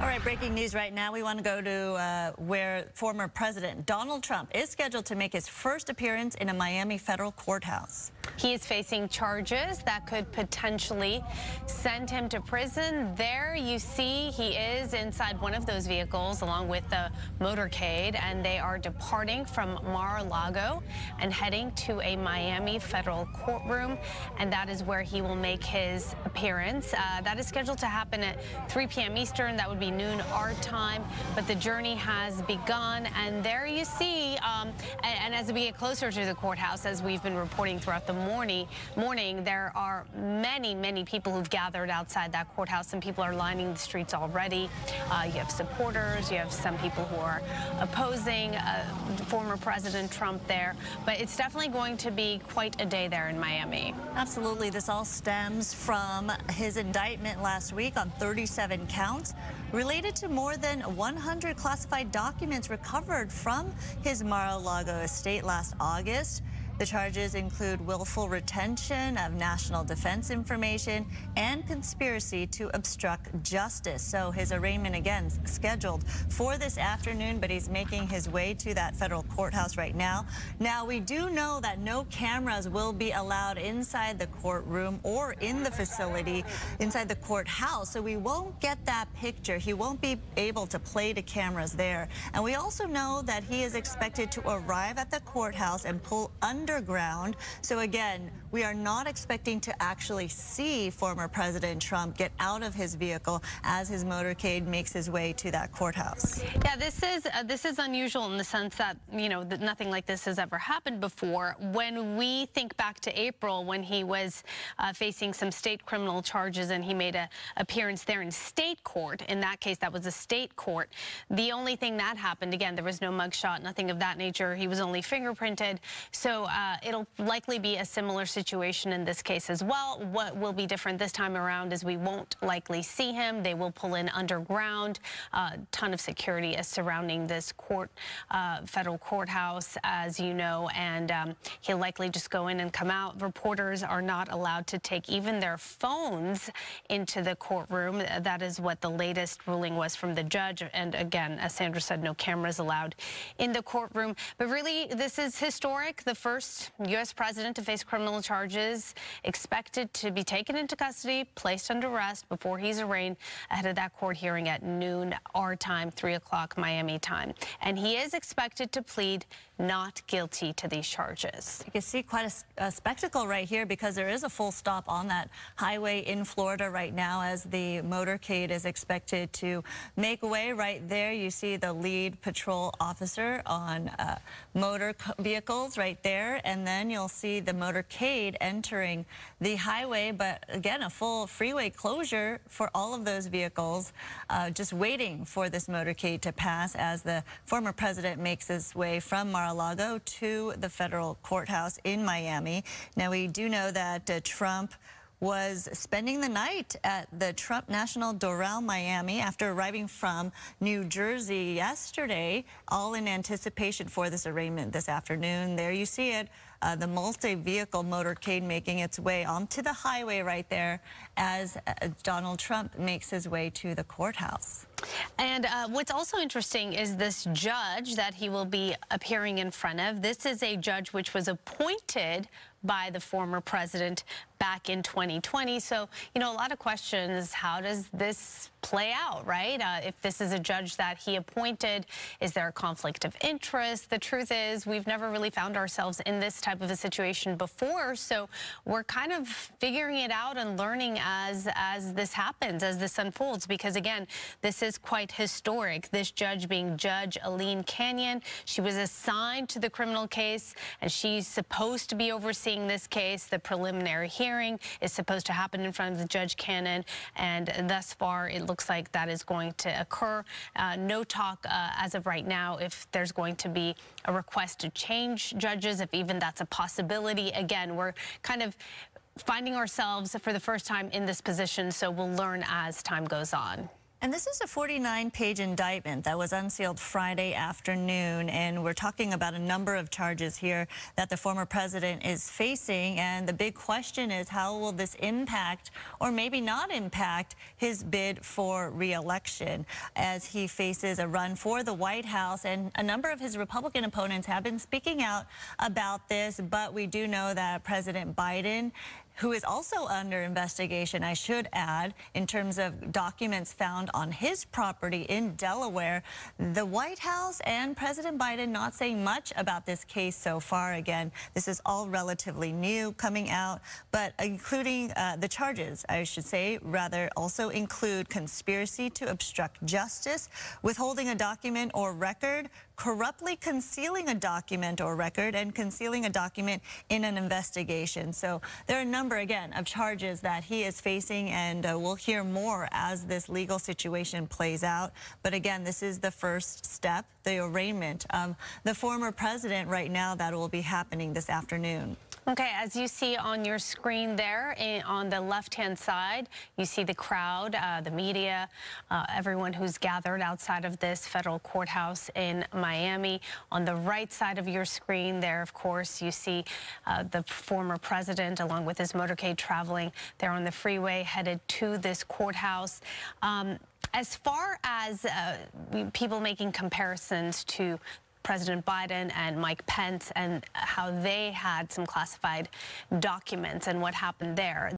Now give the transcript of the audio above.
All right, breaking news right now. We want to go to where former President Donald Trump is scheduled to make his first appearance in a Miami federal courthouse. He is facing charges that could potentially send him to prison. There you see he is inside one of those vehicles along with the motorcade, and they are departing from Mar-a-Lago and heading to a Miami federal courtroom, and that is where he will make his appearance. That is scheduled to happen at 3 p.m. Eastern. That would be noon our time, but the journey has begun, and there you see, and as we get closer to the courthouse, as we've been reporting throughout the morning, there are many people who've gathered outside that courthouse, and people are lining the streets already. You have supporters, you have some people who are opposing former President Trump there, but it's definitely going to be quite a day there in Miami. Absolutely. This all stems from his indictment last week on 37 counts related to more than 100 classified documents recovered from his Mar-a-Lago estate last August. The charges include willful retention of national defense information and conspiracy to obstruct justice. So his arraignment again scheduled for this afternoon, but he's making his way to that federal courthouse right now. Now, we do know that no cameras will be allowed inside the courtroom or in the facility inside the courthouse, so we won't get that picture. He won't be able to play to cameras there. And we also know that he is expected to arrive at the courthouse and pull underground. So again, we are not expecting to actually see former President Trump get out of his vehicle as his motorcade makes his way to that courthouse. Yeah, this is unusual in the sense that, you know, that nothing like this has ever happened before. When we think back to April, when he was facing some state criminal charges and he made an appearance there in state court, in that case, that was a state court. The only thing that happened, again, there was no mugshot, nothing of that nature. He was only fingerprinted. So it'll likely be a similar situation in this case as well. What will be different this time around is we won't likely see him. They will pull in underground. A ton of security is surrounding this federal courthouse, as you know, and he'll likely just go in and come out. Reporters are not allowed to take even their phones into the courtroom. That is what the latest ruling was from the judge. And again, as Sandra said, no cameras allowed in the courtroom. But really, this is historic. The first U.S. president to face criminal charges, expected to be taken into custody, placed under arrest before he's arraigned ahead of that court hearing at noon our time, 3 o'clock Miami time. And he is expected to plead not guilty to these charges. You can see quite a spectacle right here, because there is a full stop on that highway in Florida right now as the motorcade is expected to make way. Right there you see the lead patrol officer on motor vehicles right there, and then you'll see the motorcade entering the highway, but again, a full freeway closure for all of those vehicles, just waiting for this motorcade to pass as the former president makes his way from Mar-a-Lago to the federal courthouse in Miami. Now, we do know that Trump was spending the night at the Trump National Doral, Miami, after arriving from New Jersey yesterday, all in anticipation for this arraignment this afternoon. There you see it, the multi-vehicle motorcade making its way onto the highway right there as Donald Trump makes his way to the courthouse. And what's also interesting is this judge that he will be appearing in front of. This is a judge which was appointed by the former president back in 2020. So, you know, a lot of questions. How does this play out, right? If this is a judge that he appointed, is there a conflict of interest? The truth is, we've never really found ourselves in this type of a situation before. So we're kind of figuring it out and learning as this happens, as this unfolds, because again, this is quite historic. This judge being Judge Aline Canyon. She was assigned to the criminal case, and she's supposed to be overseeing this case. The preliminary hearing is supposed to happen in front of the Judge Cannon, and thus far it looks like that is going to occur. No talk as of right now if there's going to be a request to change judges, if even that's a possibility. Again, we're kind of finding ourselves for the first time in this position, so we'll learn as time goes on. And this is a 49-page indictment that was unsealed Friday afternoon, and we're talking about a number of charges here that the former president is facing, and the big question is how will this impact or maybe not impact his bid for re-election as he faces a run for the White House. And a number of his Republican opponents have been speaking out about this, but we do know that President Biden, who is also under investigation, I should add, in terms of documents found on his property in Delaware. The White House and President Biden not saying much about this case so far. Again, this is all relatively new coming out, but including the charges, I should say, rather also include conspiracy to obstruct justice, withholding a document or record, corruptly concealing a document or record, and concealing a document in an investigation. So there are a number, again, of charges that he is facing, and we'll hear more as this legal situation plays out. But again, this is the first step, the arraignment of the former president right now that will be happening this afternoon. Okay, as you see on your screen there, on the left-hand side, you see the crowd, the media, everyone who's gathered outside of this federal courthouse in Miami. On the right side of your screen there, of course, you see the former president along with his motorcade traveling there on the freeway headed to this courthouse. As far as people making comparisons to President Biden and Mike Pence and how they had some classified documents and what happened there.